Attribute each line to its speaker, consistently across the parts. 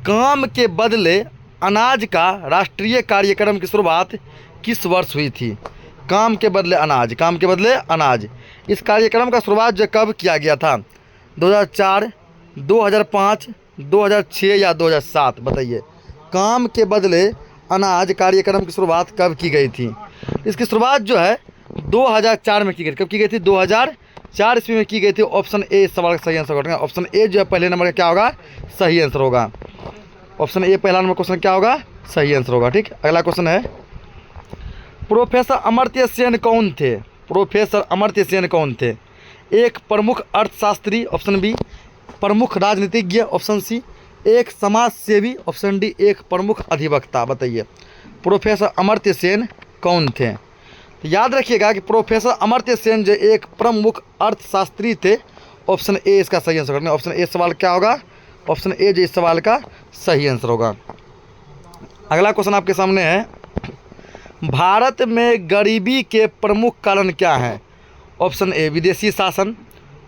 Speaker 1: काम के बदले अनाज का राष्ट्रीय कार्यक्रम की शुरुआत किस वर्ष हुई थी? काम के बदले अनाज, काम के बदले अनाज, इस कार्यक्रम का शुरुआत जो कब किया गया था? 2004, 2005, 2006 या 2007? बताइए, काम के बदले अनाज कार्यक्रम की शुरुआत कब की गई थी? इसकी शुरुआत जो है 2004 में की गई। कब की गई थी? 2004 ईस्वी में की गई थी। ऑप्शन ए इस सवाल का सही आंसर होगा। ऑप्शन ए जो है पहले नंबर का क्या होगा? सही आंसर होगा। ऑप्शन ए पहला नंबर क्वेश्चन क्या होगा? सही आंसर होगा। ठीक, अगला क्वेश्चन है, प्रोफेसर अमर्त्य सेन कौन थे? प्रोफेसर अमर्त्य सेन कौन थे? एक प्रमुख अर्थशास्त्री, ऑप्शन बी प्रमुख राजनीतिज्ञ, ऑप्शन सी एक समाज सेवी, ऑप्शन डी एक प्रमुख अधिवक्ता। बताइए, प्रोफेसर अमर्त्य सेन कौन थे? तो याद रखिएगा कि प्रोफेसर अमर्त्य सेन जो एक प्रमुख अर्थशास्त्री थे। ऑप्शन ए इसका सही आंसर होगा। ऑप्शन ए सवाल क्या होगा? ऑप्शन ए जो इस सवाल का सही आंसर होगा। अगला क्वेश्चन आपके सामने है, भारत में गरीबी के प्रमुख कारण क्या हैं? ऑप्शन ए विदेशी शासन,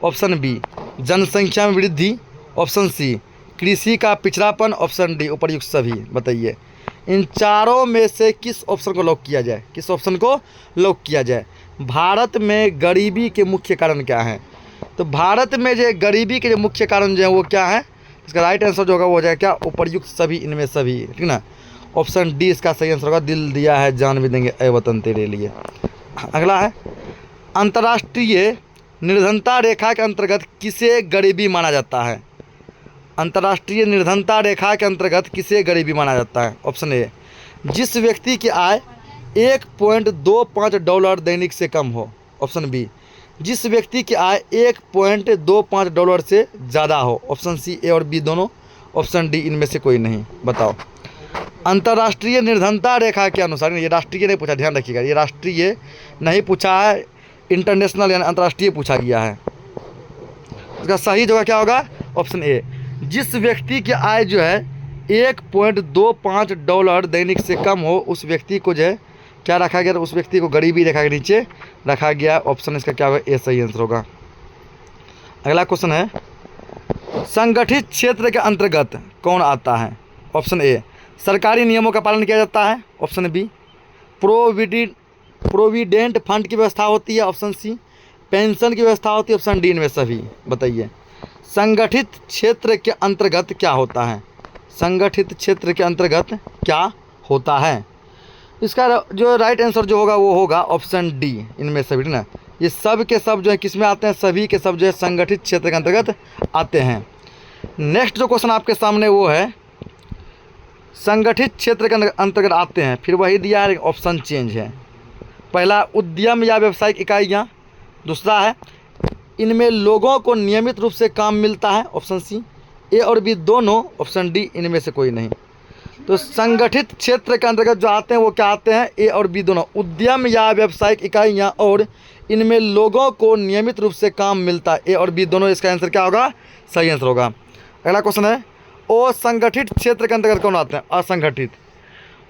Speaker 1: ऑप्शन बी जनसंख्या में वृद्धि, ऑप्शन सी कृषि का पिछड़ापन, ऑप्शन डी उपर्युक्त सभी। बताइए, इन चारों में से किस ऑप्शन को लॉक किया जाए? किस ऑप्शन को लॉक किया जाए? भारत में गरीबी के मुख्य कारण क्या हैं? तो भारत में जो गरीबी के जो मुख्य कारण जो है वो क्या है? इसका राइट आंसर जो होगा वो हो जाएगा क्या? उपर्युक्त सभी, इनमें सभी। ठीक ना, ऑप्शन डी इसका सही आंसर होगा। दिल दिया है जान भी देंगे ऐ वतन तेरे लिए। अगला है, अंतर्राष्ट्रीय निर्धनता रेखा के अंतर्गत किसे गरीबी माना जाता है? अंतर्राष्ट्रीय निर्धनता रेखा के अंतर्गत किसे गरीबी माना जाता है? ऑप्शन ए जिस व्यक्ति की आय $1.25 दैनिक से कम हो, ऑप्शन बी जिस व्यक्ति की आय $1.25 से ज़्यादा हो, ऑप्शन सी ए और बी दोनों, ऑप्शन डी इनमें से कोई नहीं। बताओ, अंतर्राष्ट्रीय निर्धनता रेखा के अनुसार, ये राष्ट्रीय नहीं पूछा, ध्यान रखिएगा, ये राष्ट्रीय नहीं पूछा है, इंटरनेशनल यानी अंतर्राष्ट्रीय पूछा गया है। इसका सही जगह क्या होगा? ऑप्शन ए जिस व्यक्ति की आय जो है $1.25 दैनिक से कम हो, उस व्यक्ति को जो है क्या रखा गया? उस व्यक्ति को गरीबी रेखा के नीचे रखा गया। ऑप्शन इसका क्या होगा? ए सही आंसर होगा। अगला क्वेश्चन है, संगठित क्षेत्र के अंतर्गत कौन आता है? ऑप्शन ए सरकारी नियमों का पालन किया जाता है, ऑप्शन बी प्रोविडेंट फंड की व्यवस्था होती है, ऑप्शन सी पेंशन की व्यवस्था होती है, ऑप्शन डी इनमें सभी। बताइए, संगठित क्षेत्र के अंतर्गत क्या होता है? संगठित क्षेत्र के अंतर्गत क्या होता है? इसका जो राइट आंसर जो होगा वो होगा ऑप्शन डी इनमें सभी। ना, ये सब के सब जो है किस में आते हैं? सभी के सब जो है संगठित क्षेत्र के अंतर्गत आते हैं। नेक्स्ट जो क्वेश्चन आपके सामने वो है, संगठित क्षेत्र के अंतर्गत आते हैं, फिर वही दिया है, ऑप्शन चेंज है। पहला उद्यम या व्यावसायिक इकाइयाँ, दूसरा है इनमें लोगों को नियमित रूप से काम मिलता है, ऑप्शन सी ए और बी दोनों, ऑप्शन डी इनमें से कोई नहीं। तो संगठित क्षेत्र के अंतर्गत जो आते हैं वो क्या आते हैं? ए और बी दोनों, उद्यम या व्यावसायिक इकाइयाँ और इनमें लोगों को नियमित रूप से काम मिलता है, ए और बी दोनों। इसका आंसर क्या होगा? सही आंसर होगा। अगला क्वेश्चन है, असंगठित क्षेत्र के अंतर्गत कौन आते हैं? असंगठित,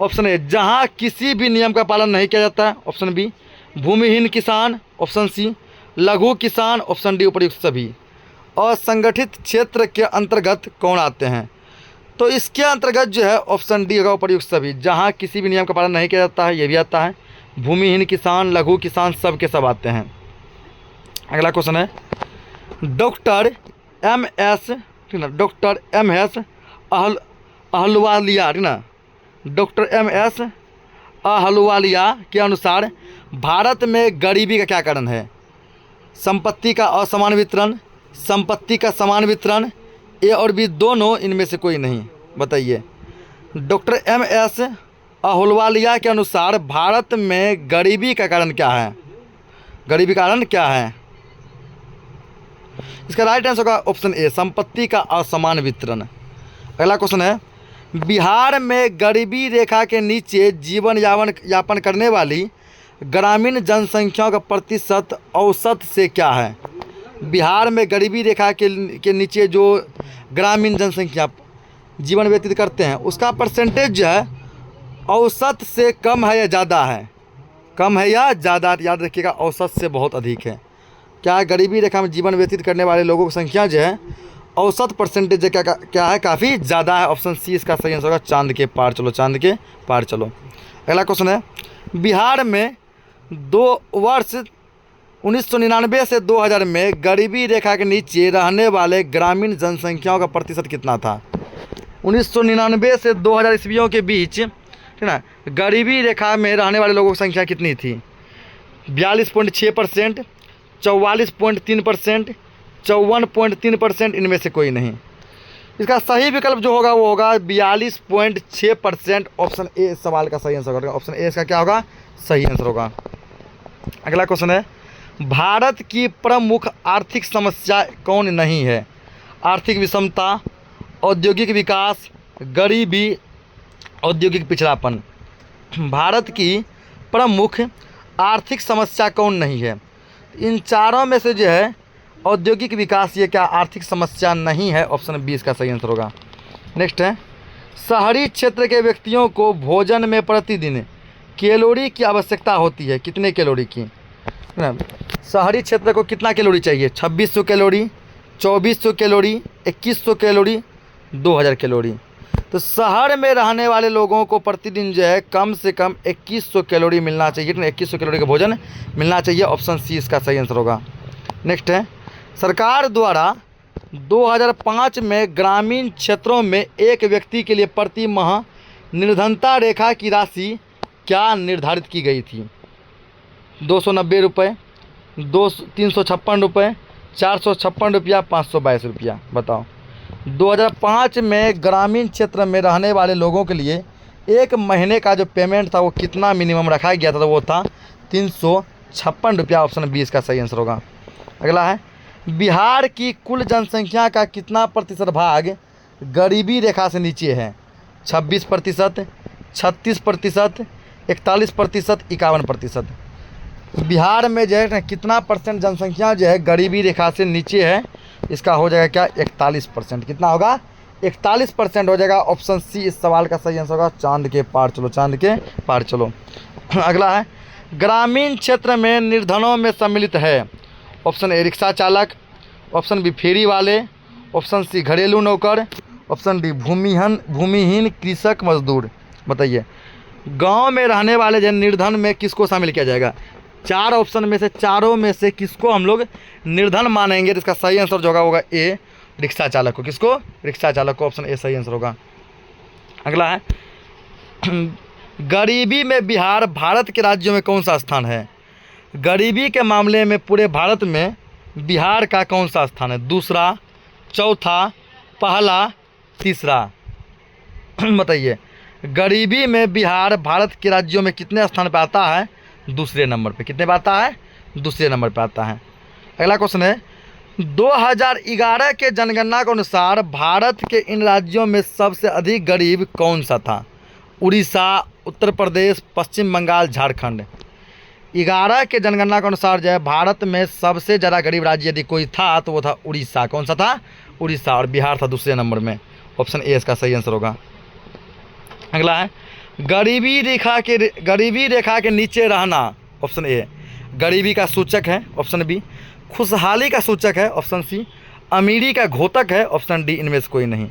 Speaker 1: ऑप्शन ए जहां किसी भी नियम का पालन नहीं किया जाता है, ऑप्शन बी भूमिहीन किसान, ऑप्शन सी लघु किसान, ऑप्शन डी उपर्युक्त सभी। असंगठित क्षेत्र के अंतर्गत कौन आते हैं? तो इसके अंतर्गत जो है ऑप्शन डी होगा उपर्युक्त सभी, जहां किसी भी नियम का पालन नहीं किया जाता है, ये भी आता है। भूमिहीन किसान, लघु किसान, सब के सब आते हैं। अगला क्वेश्चन है, डॉक्टर एम एस अहलुवालिया, ठीक ना, डॉक्टर एम एस अहलुवालिया के अनुसार भारत में गरीबी का क्या कारण है? संपत्ति का असमान वितरण, संपत्ति का समान वितरण, ए और बी दोनों, इनमें से कोई नहीं। बताइए, डॉक्टर एम एस अहलुवालिया के अनुसार भारत में गरीबी का कारण क्या है? गरीबी का कारण क्या है? इसका राइट आंसर होगा ऑप्शन ए संपत्ति का असमान वितरण। अगला क्वेश्चन है, बिहार में गरीबी रेखा के नीचे जीवन यापन करने वाली ग्रामीण जनसंख्या का प्रतिशत औसत से क्या है? बिहार में गरीबी रेखा के नीचे जो ग्रामीण जनसंख्या जीवन व्यतीत करते हैं उसका परसेंटेज जो है औसत से कम है या ज़्यादा है? कम है या ज़्यादा? याद रखिएगा, औसत से बहुत अधिक है। क्या गरीबी रेखा में जीवन व्यतीत करने वाले लोगों की संख्या जो है औसत परसेंटेज क्या है, काफ़ी ज़्यादा है। ऑप्शन सी इसका सही आंसर होगा, चांद के पार चलो, चांद के पार चलो। अगला क्वेश्चन है, बिहार में 2 वर्ष 1999 से 2000 में गरीबी रेखा के नीचे रहने वाले ग्रामीण जनसंख्याओं का प्रतिशत कितना था? 1999 से 2000 ईस्वियों के बीच, ठीक ना, गरीबी रेखा में रहने वाले लोगों की संख्या कितनी थी? 42.6%, 44.3%, 54.3%, इनमें से कोई नहीं। इसका सही विकल्प जो होगा वो होगा 42.6%। ऑप्शन ए सवाल का सही आंसर होगा। ऑप्शन ए इसका क्या होगा, सही आंसर होगा। अगला क्वेश्चन है, भारत की प्रमुख आर्थिक समस्या कौन नहीं है? आर्थिक विषमता, औद्योगिक विकास, गरीबी, औद्योगिक पिछड़ापन। भारत की प्रमुख आर्थिक समस्या कौन नहीं है? इन चारों में से जो है औद्योगिक विकास ये क्या आर्थिक समस्या नहीं है। ऑप्शन बी इसका सही आंसर होगा। नेक्स्ट है, शहरी क्षेत्र के व्यक्तियों को भोजन में प्रतिदिन कैलोरी की आवश्यकता होती है, कितने कैलोरी की? शहरी क्षेत्र को कितना कैलोरी चाहिए? 2600 कैलोरी, 2400 कैलोरी, 2100 कैलोरी, 2000 कैलोरी। तो शहर में रहने वाले लोगों को प्रतिदिन जो है कम से कम 2100 कैलोरी मिलना चाहिए, 2100 कैलोरी का भोजन मिलना चाहिए। ऑप्शन सी इसका सही आंसर होगा। नेक्स्ट है, सरकार द्वारा 2005 में ग्रामीण क्षेत्रों में एक व्यक्ति के लिए प्रति माह निर्धनता रेखा की राशि क्या निर्धारित की गई थी? 290 रुपये, 356 रुपये, 456 रुपया, 522 रुपया। बताओ, 2005 में ग्रामीण क्षेत्र में रहने वाले लोगों के लिए एक महीने का जो पेमेंट था वो कितना मिनिमम रखा गया था? तो वो था 356 रुपया। ऑप्शन बी इसका सही आंसर होगा। अगला है, बिहार की कुल जनसंख्या का कितना प्रतिशत भाग गरीबी रेखा से नीचे है? 26%, 36%, 41%, 51%। बिहार में जो है ना कितना परसेंट जनसंख्या जो है गरीबी रेखा से नीचे है? इसका हो जाएगा क्या, 41%। कितना होगा? 41% हो जाएगा। ऑप्शन सी इस सवाल का सही आंसर होगा, चांद के पार चलो, चांद के पार चलो। अगला है, ग्रामीण क्षेत्र में निर्धनों में सम्मिलित है। ऑप्शन ए रिक्शा चालक, ऑप्शन बी फेरी वाले, ऑप्शन सी घरेलू नौकर, ऑप्शन डी भूमिहीन कृषक मजदूर। बताइए, गांव में रहने वाले जन निर्धन में किसको शामिल किया जाएगा? 4 ऑप्शन में से चारों में से किसको हम लोग निर्धन मानेंगे? तो इसका सही आंसर जो होगा ए रिक्शा चालक को। किसको? रिक्शा चालक को। ऑप्शन ए सही आंसर होगा। अगला है, गरीबी में बिहार भारत के राज्यों में कौन सा स्थान है? गरीबी के मामले में पूरे भारत में बिहार का कौन सा स्थान है? दूसरा, चौथा, पहला, तीसरा। बताइए, गरीबी में बिहार भारत के राज्यों में कितने स्थान पर आता है? दूसरे नंबर पे। कितने पे आता है? दूसरे नंबर पे आता है। अगला क्वेश्चन है, 2011 के जनगणना के अनुसार भारत के इन राज्यों में सबसे अधिक गरीब कौन सा था? उड़ीसा, उत्तर प्रदेश, पश्चिम बंगाल, झारखंड। 11 के जनगणना के अनुसार जो है भारत में सबसे ज़्यादा गरीब राज्य यदि कोई था तो वो था उड़ीसा। कौन सा था? उड़ीसा। और बिहार था दूसरे नंबर में। ऑप्शन ए इसका सही आंसर होगा। अगला है, गरीबी रेखा के नीचे रहना। ऑप्शन ए गरीबी का सूचक है। ऑप्शन बी खुशहाली का सूचक है। ऑप्शन सी अमीरी का घोतक है। ऑप्शन डी इनमें से कोई नहीं।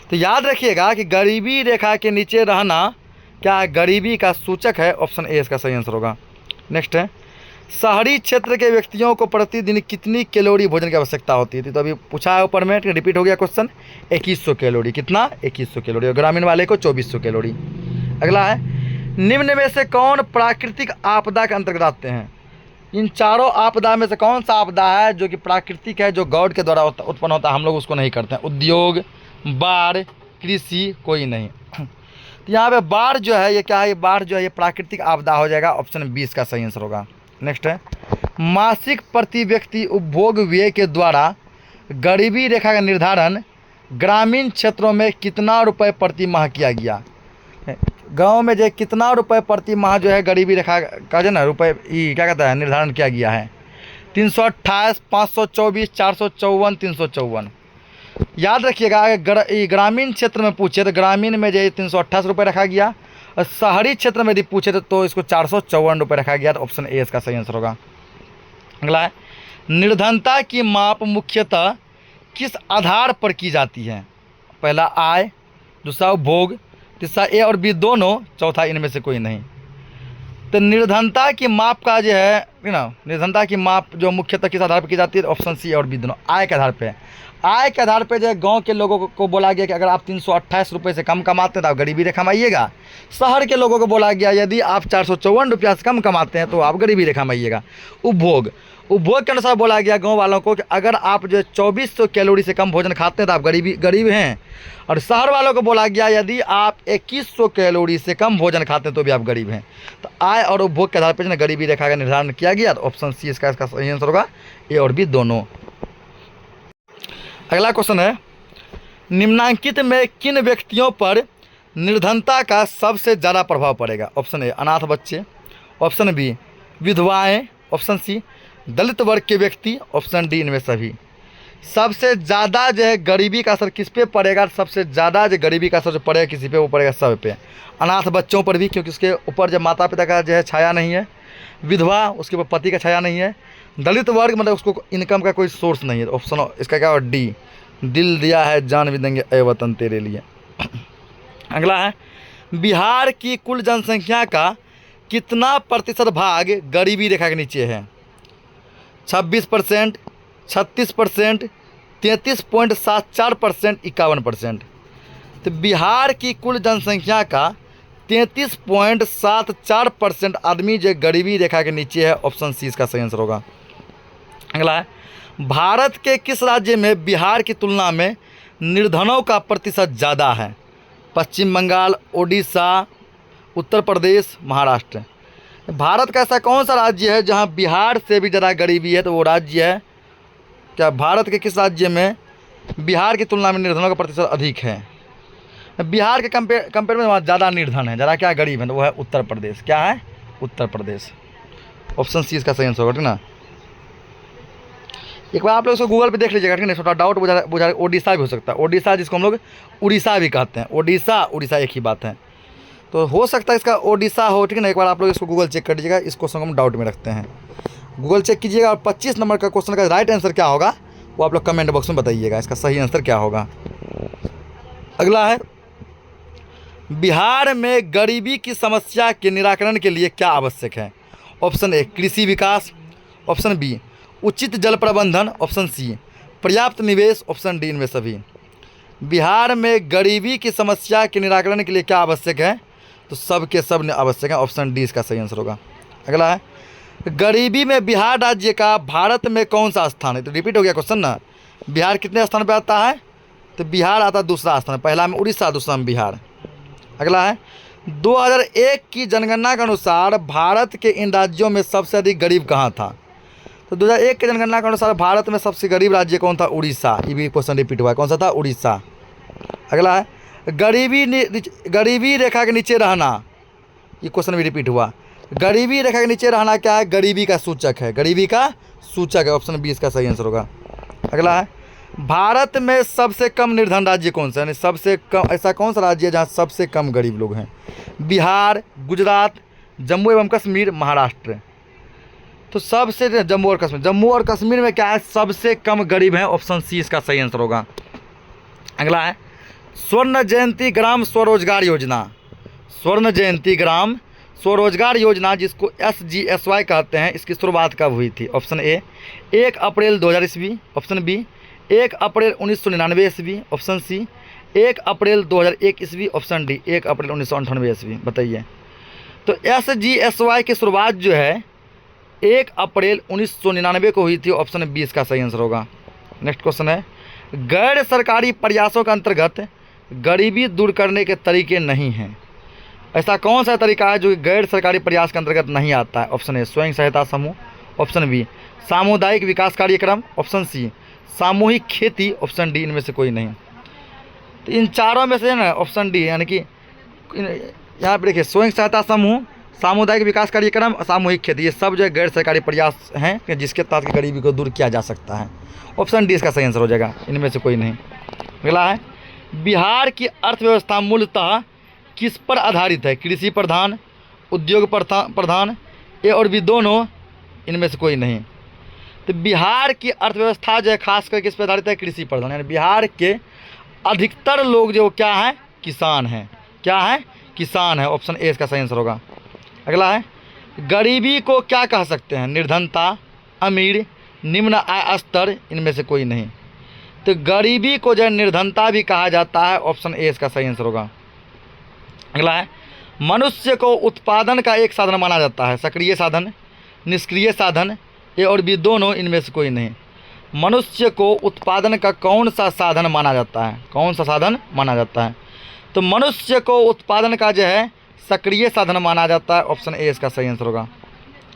Speaker 1: तो याद रखिएगा कि गरीबी रेखा के नीचे रहना क्या है? गरीबी का सूचक है। ऑप्शन ए इसका सही आंसर होगा। नेक्स्ट है, शहरी क्षेत्र के व्यक्तियों को प्रतिदिन कितनी कैलोरी भोजन की आवश्यकता होती है? तो अभी पूछा है ऊपर में, रिपीट हो गया क्वेश्चन। 2100 कैलोरी। कितना? 2100 कैलोरी। और ग्रामीण वाले को 2400 कैलोरी। अगला है, निम्न में से कौन प्राकृतिक आपदा के अंतर्गत आते हैं? इन चारों आपदा में से कौन सा आपदा है जो कि प्राकृतिक है, जो गॉड के द्वारा उत्पन्न होता है, हम लोग उसको नहीं करते हैं? उद्योग, बाढ़, कृषि, कोई नहीं। तो यहाँ पे बाढ़ जो है ये क्या है? ये बाढ़ जो है ये प्राकृतिक आपदा हो जाएगा। ऑप्शन 20 का सही आंसर होगा। नेक्स्ट है, मासिक प्रति व्यक्ति उपभोग व्यय के द्वारा गरीबी रेखा का निर्धारण ग्रामीण क्षेत्रों में कितना रुपए प्रति माह किया गया? गांव में जो कितना रुपए प्रति माह जो है गरीबी रेखा का जो ना रुपए क्या कहता है निर्धारण किया गया है? 328, 524, 454, 354। याद रखिएगा, अगर ग्रामीण क्षेत्र में पूछे तो ग्रामीण में जो है 328 रुपये रखा गया, और शहरी क्षेत्र में यदि पूछे तो इसको 454 रुपये रखा गया। तो ऑप्शन ए इसका सही आंसर होगा। अगला है, निर्धनता की माप मुख्यतः किस आधार पर की जाती है? पहला आय, दूसरा उपभोग, तीसरा ए और बी दोनों, चौथा इनमें से कोई नहीं। तो निर्धनता की माप का जो है ना, निर्धनता की माप जो मुख्यतः किस आधार पर की जाती है? ऑप्शन सी और बी दोनों, आय के आधार पे। आय के आधार पे जो है गांव के लोगों को बोला गया कि अगर आप 328 रुपये से कम कमाते हैं तो आप गरीबी रेखा में आइएगा। शहर के लोगों को बोला गया यदि आप 454 रुपया से कम कमाते हैं तो आप गरीबी रेखा में आइएगा। उपभोग के अनुसार बोला गया गांव वालों को कि अगर आप जो 2400 कैलोरी से कम भोजन खाते हैं तो आप गरीब हैं। और शहर वालों को बोला गया यदि आप 2100 कैलोरी से कम भोजन खाते हैं तो भी आप गरीब हैं। तो आय और उपभोग के आधार पर जो है गरीबी रेखा का निर्धारण किया गया। तो ऑप्शन सी इसका सही आंसर होगा, ए और बी दोनों। अगला क्वेश्चन है, निम्नांकित में किन व्यक्तियों पर निर्धनता का सबसे ज़्यादा प्रभाव पड़ेगा? ऑप्शन ए अनाथ बच्चे, ऑप्शन बी विधवाएं, ऑप्शन सी दलित वर्ग के व्यक्ति, ऑप्शन डी इनमें सभी। सबसे ज़्यादा जो है गरीबी का असर किस पे पड़ेगा? सबसे ज़्यादा जो गरीबी का असर जो पड़ेगा किसी पे, वो पड़ेगा सब पे। अनाथ बच्चों पर भी, क्योंकि उसके ऊपर जब माता पिता का जो है छाया नहीं है। विधवा, उसके ऊपर पति का छाया नहीं है। दलित वर्ग, मतलब उसको इनकम का कोई सोर्स नहीं है। ऑप्शन इसका क्या होगा? डी, दिल दिया है जान भी देंगे ए वतन तेरे लिए। अगला है, बिहार की कुल जनसंख्या का कितना प्रतिशत भाग गरीबी रेखा के नीचे है? 26%, 36%, 33.74%, 51%। तो बिहार की कुल जनसंख्या का 33.74% आदमी जो गरीबी रेखा के नीचे है। ऑप्शन सी इसका सही आंसर होगा। अगला है, भारत के किस राज्य में बिहार की तुलना में निर्धनों का प्रतिशत ज़्यादा है? पश्चिम बंगाल, ओडिशा, उत्तर प्रदेश, महाराष्ट्र। भारत का ऐसा कौन सा राज्य है जहां बिहार से भी ज़्यादा गरीबी है? तो वो राज्य है क्या? भारत के किस राज्य में बिहार की तुलना में निर्धनों का प्रतिशत अधिक है? बिहार के कंपेयर में वहाँ ज़्यादा निर्धन है, ज़्यादा क्या गरीब है, तो वो है उत्तर प्रदेश। क्या है? उत्तर प्रदेश। ऑप्शन सी इसका सही आंसर होगा, ठीक ना। एक बार आप लोग इसको गूगल पे देख लीजिएगा, ठीक है। छोटा डाउट बुझा ओडिशा भी हो सकता है, ओडिशा जिसको हम लोग उड़ीसा भी कहते हैं। उड़ीसा एक ही बात है, तो हो सकता है इसका ओडिशा हो, ठीक है ना। एक बार आप लोग इसको गूगल चेक कर लीजिएगा, इस क्वेश्चन को हम डाउट में रखते हैं। गूगल चेक कीजिएगा और 25 नंबर का क्वेश्चन का राइट आंसर क्या होगा वो आप लोग कमेंट बॉक्स में बताइएगा, इसका सही आंसर क्या होगा। अगला है, बिहार में गरीबी की समस्या के निराकरण के लिए क्या आवश्यक है? ऑप्शन ए कृषि विकास, ऑप्शन बी उचित जल प्रबंधन, ऑप्शन सी पर्याप्त निवेश, ऑप्शन डी इनमें सभी। बिहार में गरीबी की समस्या के निराकरण के लिए क्या आवश्यक है? तो सब के सब आवश्यक है, ऑप्शन डी इसका सही आंसर होगा। अगला है, गरीबी में बिहार राज्य का भारत में कौन सा स्थान है? तो रिपीट हो गया क्वेश्चन ना, बिहार कितने स्थान पर आता है? तो बिहार आता है दूसरा स्थान, पहला में उड़ीसा, दूसरा में बिहार। अगला है, 2001 की जनगणना के अनुसार भारत के इन राज्यों में सबसे अधिक गरीब कहाँ था? तो 2001 की जनगणना के अनुसार भारत में सबसे गरीब राज्य कौन था? उड़ीसा। ये भी क्वेश्चन रिपीट हुआ है, कौन सा था? उड़ीसा। अगला है, गरीबी रेखा के नीचे रहना, ये क्वेश्चन भी रिपीट हुआ। गरीबी रेखा के नीचे रहना क्या है? गरीबी का सूचक है, गरीबी का सूचक है, ऑप्शन बी इसका सही आंसर होगा। अगला है, भारत में सबसे कम निर्धन राज्य कौन सा है? यानी सबसे कम ऐसा कौन सा राज्य है जहाँ सबसे कम गरीब लोग हैं? बिहार, गुजरात, जम्मू एवं कश्मीर, महाराष्ट्र। तो सबसे जम्मू और कश्मीर में क्या है? सबसे कम गरीब हैं, ऑप्शन सी इसका सही आंसर होगा। अगला है, स्वर्ण जयंती ग्राम स्वरोजगार योजना, स्वर्ण जयंती ग्राम स्वरोजगार योजना जिसको SGSY कहते हैं, इसकी शुरुआत कब हुई थी? ऑप्शन ए 1 अप्रैल 2000 ईस्वी, ऑप्शन बी 1 अप्रैल 1999 ईस्वी, ऑप्शन सी 1 अप्रैल 2001 ईस्वी, ऑप्शन डी 1 अप्रैल 1998 ईस्वी। बताइए। तो SGSY की शुरुआत जो है 1 अप्रैल 1999 को हुई थी, ऑप्शन बी इसका सही आंसर होगा। नेक्स्ट क्वेश्चन है, गैर सरकारी प्रयासों के अंतर्गत गरीबी दूर करने के तरीके नहीं हैं? ऐसा कौन सा तरीका है जो गैर सरकारी प्रयास के अंतर्गत नहीं आता है? ऑप्शन ए स्वयं सहायता समूह, ऑप्शन बी सामुदायिक विकास कार्यक्रम, ऑप्शन सी सामूहिक खेती, ऑप्शन डी इनमें से कोई नहीं। तो इन चारों में से ना ऑप्शन डी, यानी कि यहाँ पर देखिए स्वयं सहायता समूह, सामुदायिक विकास कार्यक्रम, सामूहिक खेती, ये सब जो है गैर सरकारी प्रयास हैं कि जिसके तहत गरीबी को दूर किया जा सकता है। ऑप्शन डी इसका सही आंसर हो जाएगा, इनमें से कोई नहीं। अगला है, बिहार की अर्थव्यवस्था मूलतः किस पर आधारित है? कृषि प्रधान, उद्योग प्रधान, ए और बी दोनों, इनमें से कोई नहीं। तो बिहार की अर्थव्यवस्था जो है खास करके किस पर आधारित है? कृषि प्रधान। यानी बिहार के अधिकतर लोग जो क्या हैं? किसान हैं। क्या हैं? किसान है। ऑप्शन ए इसका सही आंसर होगा। अगला है, गरीबी को क्या कह सकते हैं? निर्धनता, अमीर, निम्न आय स्तर, इनमें से कोई नहीं। तो गरीबी को जो है निर्धनता भी कहा जाता है। ऑप्शन ए इसका सही आंसर होगा। अगला है, मनुष्य को उत्पादन का एक साधन माना जाता है। सक्रिय साधन, निष्क्रिय साधन, ए और बी दोनों, इनमें से कोई नहीं। मनुष्य को उत्पादन का कौन सा साधन माना जाता है? कौन सा साधन माना जाता है? तो मनुष्य को उत्पादन का जो है सक्रिय साधन माना जाता है। ऑप्शन ए इसका सही आंसर होगा।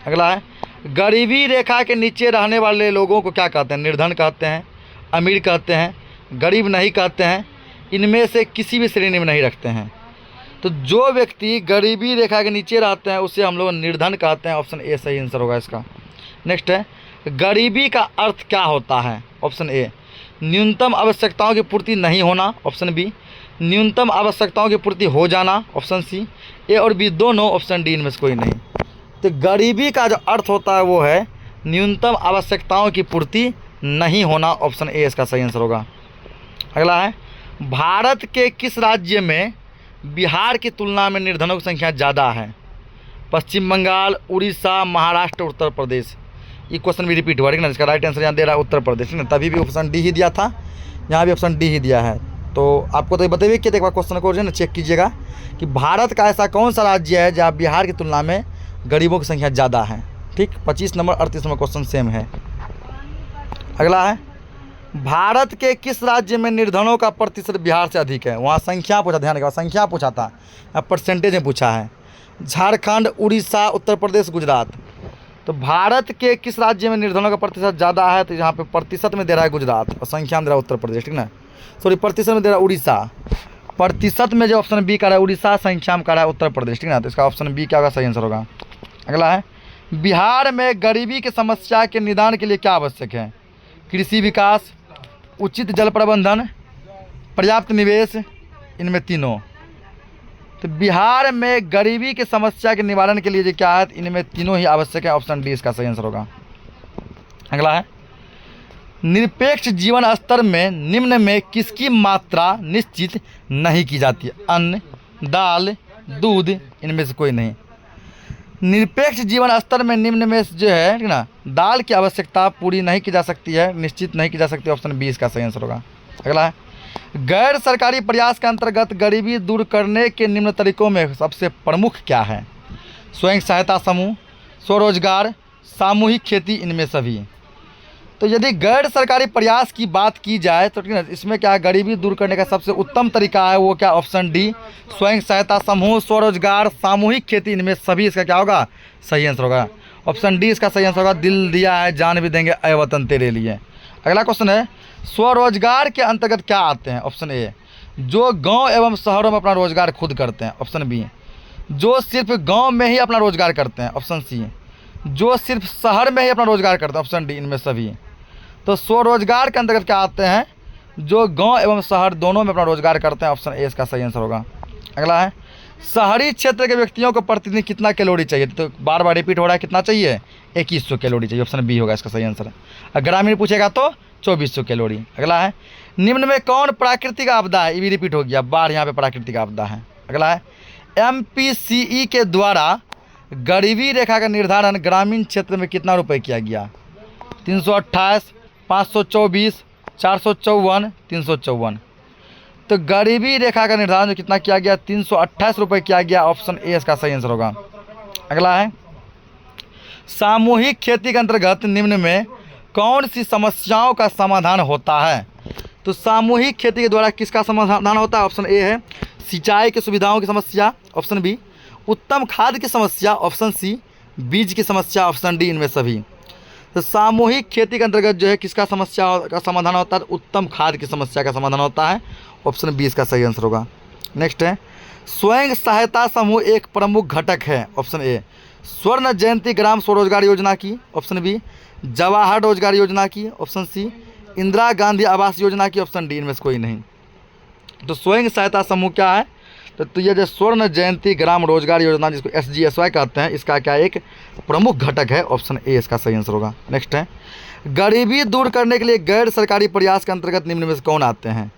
Speaker 1: अगला है, गरीबी रेखा के नीचे रहने वाले लोगों को क्या कहते हैं? निर्धन कहते हैं, अमीर कहते हैं, गरीब नहीं कहते हैं, इनमें से किसी भी श्रेणी में नहीं रखते हैं। तो जो व्यक्ति गरीबी रेखा के नीचे रहते हैं उसे हम लोग निर्धन कहते हैं। ऑप्शन ए सही आंसर होगा इसका। नेक्स्ट है, गरीबी का अर्थ क्या होता है? ऑप्शन ए, न्यूनतम आवश्यकताओं की पूर्ति नहीं होना। ऑप्शन बी, न्यूनतम आवश्यकताओं की पूर्ति हो जाना। ऑप्शन सी, ए और बी दोनों, ऑप्शन डी इनमें से कोई नहीं। तो गरीबी का जो अर्थ होता है वो है न्यूनतम आवश्यकताओं की पूर्ति नहीं होना। ऑप्शन ए इसका सही आंसर होगा। अगला है, भारत के किस राज्य में बिहार की तुलना में निर्धनों की संख्या ज़्यादा है? पश्चिम बंगाल, उड़ीसा, महाराष्ट्र, उत्तर प्रदेश। ये क्वेश्चन भी रिपीट हुआ है ना, इसका राइट आंसर यहाँ दे रहा है उत्तर प्रदेश ना। तभी भी ऑप्शन डी ही दिया था, यहाँ भी ऑप्शन डी ही दिया है। तो आपको तो ये बताइए कि एक बार क्वेश्चन को जो है ना चेक कीजिएगा कि भारत का ऐसा कौन सा राज्य है जहाँ बिहार की तुलना में गरीबों की संख्या ज़्यादा है। ठीक, 25 नंबर 38 नंबर क्वेश्चन सेम है। अगला है, भारत के किस राज्य में निर्धनों का प्रतिशत बिहार से अधिक है? वहाँ संख्या पूछा, ध्यान रखिएगा, संख्या पूछा था, अब परसेंटेज में पूछा है। झारखंड, उड़ीसा, उत्तर प्रदेश, गुजरात। तो भारत के किस राज्य में निर्धनों का प्रतिशत ज़्यादा है? तो यहाँ पे प्रतिशत में दे रहा है गुजरात और संख्या में दे रहा है उत्तर प्रदेश। ठीक ना, सॉरी, प्रतिशत में दे रहा है उड़ीसा। प्रतिशत में जो ऑप्शन बी का रहा है उड़ीसा, संख्या में का रहा है उत्तर प्रदेश। ठीक ना, तो इसका ऑप्शन बी क्या होगा? सही आंसर होगा। अगला है, बिहार में गरीबी की समस्या के निदान के लिए क्या आवश्यक है? कृषि विकास, उचित जल प्रबंधन, पर्याप्त निवेश, इनमें तीनों। तो बिहार में गरीबी की समस्या के निवारण के लिए जो क्या है? इनमें तीनों ही आवश्यक है। ऑप्शन डी इसका सही आंसर होगा। अगला है, निरपेक्ष जीवन स्तर में निम्न में किसकी मात्रा निश्चित नहीं की जाती है? अन्न, दाल, दूध, इनमें से कोई नहीं। निरपेक्ष जीवन स्तर में निम्न में जो है ठीक ना, दाल की आवश्यकता पूरी नहीं की जा सकती है, निश्चित नहीं की जा सकती। ऑप्शन बी इसका सही आंसर होगा। अगला है, गैर सरकारी प्रयास के अंतर्गत गरीबी दूर करने के निम्न तरीकों में सबसे प्रमुख क्या है? स्वयं सहायता समूह, स्वरोजगार, सामूहिक खेती, इनमें सभी। तो यदि गैर सरकारी प्रयास की बात की जाए तो ठीक है, इसमें क्या है? गरीबी दूर करने का सबसे उत्तम तरीका है वो क्या? ऑप्शन डी, स्वयं सहायता समूह, स्वरोजगार, सामूहिक खेती, इनमें सभी इसका क्या होगा? सही आंसर होगा। ऑप्शन डी इसका सही आंसर होगा। दिल दिया है जान भी देंगे ऐ वतन तेरे लिए। अगला क्वेश्चन है, स्वरोजगार के अंतर्गत क्या आते हैं? ऑप्शन ए, जो गाँव एवं शहरों में अपना रोजगार खुद करते हैं। ऑप्शन बी, जो सिर्फ गाँव में ही अपना रोजगार करते हैं। ऑप्शन सी, जो सिर्फ शहर में ही अपना रोजगार करते हैं। ऑप्शन डी इनमें सभी। तो स्वरोजगार के अंतर्गत क्या आते हैं? जो गांव एवं शहर दोनों में अपना रोजगार करते हैं। ऑप्शन ए इसका सही आंसर होगा। अगला है, शहरी क्षेत्र के व्यक्तियों को प्रतिदिन कितना कैलोरी चाहिए? तो बार बार रिपीट हो रहा है, कितना चाहिए? 2100 कैलोरी चाहिए। ऑप्शन बी होगा इसका सही आंसर। और ग्रामीण पूछेगा तो 2400 कैलोरी। अगला है, निम्न में कौन प्राकृतिक आपदा है? ये भी रिपीट हो गया, बाढ़ यहाँ पे प्राकृतिक आपदा है। अगला है, MPCE के द्वारा गरीबी रेखा का निर्धारण ग्रामीण क्षेत्र में कितना रुपये किया गया? 328, 524, 454, 354। तो गरीबी रेखा का निर्धारण जो कितना किया गया? 328 रुपये किया गया। ऑप्शन ए इसका सही आंसर होगा। अगला है, सामूहिक खेती के अंतर्गत निम्न में कौन सी समस्याओं का समाधान होता है? तो सामूहिक खेती के द्वारा किसका समाधान होता है? ऑप्शन ए है सिंचाई की सुविधाओं की समस्या। ऑप्शन बी, उत्तम खाद की समस्या। ऑप्शन सी, बीज की समस्या। ऑप्शन डी इनमें सभी। तो सामूहिक खेती के अंतर्गत जो है किसका समस्या का समाधान होता है? उत्तम खाद की समस्या का समाधान होता है। ऑप्शन बी इसका सही आंसर होगा। नेक्स्ट है, स्वयं सहायता समूह एक प्रमुख घटक है। ऑप्शन ए, स्वर्ण जयंती ग्राम स्वरोजगार योजना की। ऑप्शन बी, जवाहर रोजगार योजना की। ऑप्शन सी, इंदिरा गांधी आवास योजना की। ऑप्शन डी इनमें से कोई नहीं। तो स्वयं सहायता समूह क्या है? तो ये जो स्वर्ण जयंती ग्राम रोजगार योजना जिसको SGSY कहते हैं, इसका क्या एक प्रमुख घटक है। ऑप्शन ए इसका सही आंसर होगा। नेक्स्ट है, गरीबी दूर करने के लिए गैर सरकारी प्रयास के अंतर्गत निम्न में से कौन आते हैं?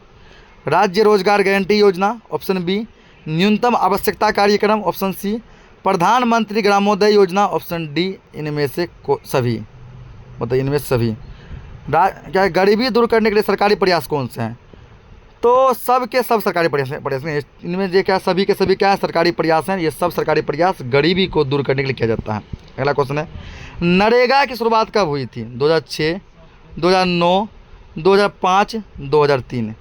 Speaker 1: राज्य रोजगार गारंटी योजना, ऑप्शन बी। न्यूनतम आवश्यकता कार्यक्रम, ऑप्शन सी। प्रधानमंत्री ग्रामोदय योजना, ऑप्शन डी। इनमें से सभी, मतलब इनमें से सभी। क्या गरीबी दूर करने के लिए सरकारी प्रयास कौन से हैं? तो सब के सब सरकारी प्रयास हैं। इनमें जो क्या सभी के सभी क्या है? सरकारी प्रयास हैं। ये सब सरकारी प्रयास गरीबी को दूर करने के लिए किया जाता है। अगला क्वेश्चन है, नरेगा की शुरुआत कब हुई थी? 2006, 2009, 2005, 2003।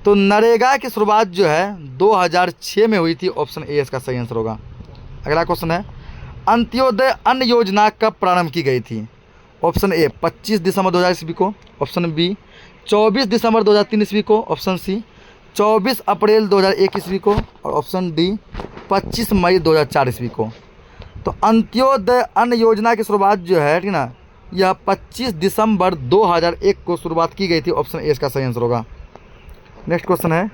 Speaker 1: तो नरेगा की शुरुआत जो है 2006 में हुई थी। ऑप्शन ए इसका सही आंसर होगा। अगला क्वेश्चन है, अंत्योदय अन्न योजना कब प्रारंभ की गई थी? ऑप्शन ए 25 दिसंबर 2000 ईस्वी को, ऑप्शन बी 24 दिसंबर 2003 ईस्वी को, ऑप्शन सी 24 अप्रैल 2001 ईस्वी को, और ऑप्शन डी 25 मई 2004 ईस्वी को। तो अंत्योदय अन्न योजना की शुरुआत जो है, ठीक ना, यह 25 दिसंबर 2001 को शुरुआत की गई थी। ऑप्शन ए इसका सही आंसर होगा। नेक्स्ट क्वेश्चन है,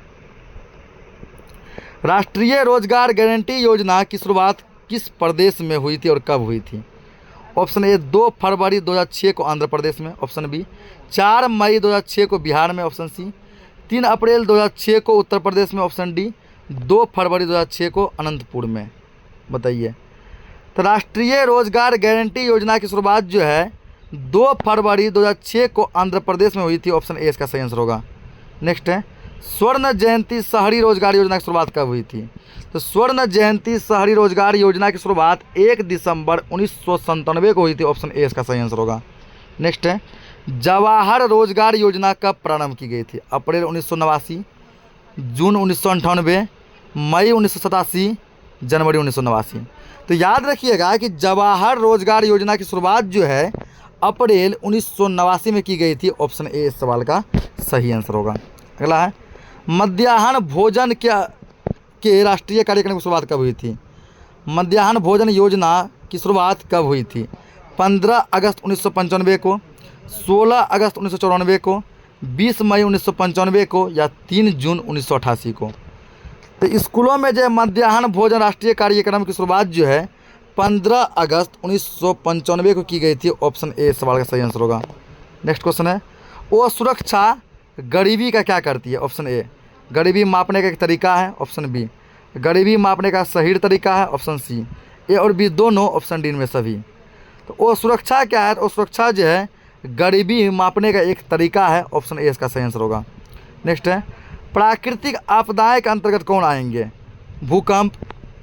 Speaker 1: राष्ट्रीय रोजगार गारंटी योजना की शुरुआत किस प्रदेश में हुई थी और कब हुई थी? ऑप्शन ए 2 फरवरी 2006 को आंध्र प्रदेश में, ऑप्शन बी 4 मई 2006 को बिहार में, ऑप्शन सी 3 अप्रैल 2006 को उत्तर प्रदेश में, ऑप्शन डी 2 फरवरी 2006 को अनंतपुर में। बताइए। तो राष्ट्रीय रोजगार गारंटी योजना की शुरुआत जो है 2 फरवरी 2006 को आंध्र प्रदेश में हुई थी। ऑप्शन ए इसका सही आंसर होगा। नेक्स्ट है, स्वर्ण जयंती शहरी रोजगार योजना की शुरुआत कब हुई थी? तो स्वर्ण जयंती शहरी रोजगार योजना की शुरुआत 1 दिसंबर 1997 को हुई थी। ऑप्शन ए इसका सही आंसर होगा। नेक्स्ट है, जवाहर रोजगार योजना कब प्रारंभ की गई थी? अप्रैल 1989, जून 1998, मई 1987, जनवरी 1989। तो याद रखिएगा कि जवाहर रोजगार योजना की शुरुआत जो है अप्रैल 1989 में की गई थी। ऑप्शन ए इस सवाल का सही आंसर होगा। अगला है, मध्याह्न भोजन के राष्ट्रीय कार्यक्रम की शुरुआत कब हुई थी? मध्याह्न भोजन योजना की शुरुआत कब हुई थी? 15 अगस्त 1995 को, 16 अगस्त 1994 को, 20 मई 1995 को, या 3 जून 1988 को। तो स्कूलों में जो मध्याह्न भोजन राष्ट्रीय कार्यक्रम की शुरुआत जो है 15 अगस्त 1995 को की गई थी। ऑप्शन ए सवाल का सही आंसर होगा। नेक्स्ट क्वेश्चन है, वो सुरक्षा गरीबी का क्या करती है? ऑप्शन ए गरीबी मापने का एक तरीका है, ऑप्शन बी गरीबी मापने का सही तरीका है, ऑप्शन सी ए और बी दोनों, ऑप्शन डी में सभी। तो वो सुरक्षा क्या है? तो सुरक्षा जो है गरीबी मापने का एक तरीका है। ऑप्शन ए इसका सही आंसर होगा। नेक्स्ट है, प्राकृतिक आपदाएं के अंतर्गत कौन आएंगे? भूकंप,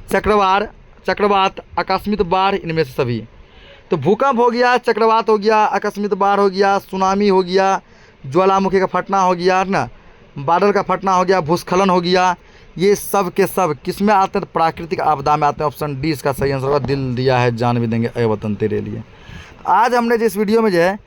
Speaker 1: चक्रवात, आकस्मिक बाढ़, इनमें से सभी। तो भूकंप हो गया, चक्रवात हो गया, आकस्मिक बाढ़ हो गया, सुनामी हो गया, ज्वालामुखी का फटना हो गया ना, बादल का फटना हो गया, भूस्खलन हो गया, ये सब के सब किस में आते हैं? प्राकृतिक आपदा में आते हैं। ऑप्शन डी इसका सही आंसर होगा। दिल दिया है जान भी देंगे ए वतन तेरे लिए। आज हमने जिस वीडियो में जो है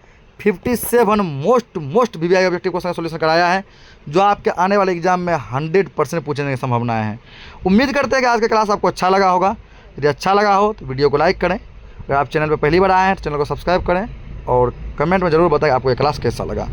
Speaker 1: 57 मोस्ट वीवीआई ऑब्जेक्टिव क्वेश्चन का सोल्यूशन कराया है, जो आपके आने वाले एग्जाम में 100% पूछने की संभावनाएं हैं। उम्मीद करते हैं कि आज का क्लास आपको अच्छा लगा होगा। यदि अच्छा लगा हो तो वीडियो को लाइक करें। अगर आप चैनल पर पहली बार आए हैं तो चैनल को सब्सक्राइब करें और कमेंट में ज़रूर बताएं आपको ये क्लास कैसा लगा।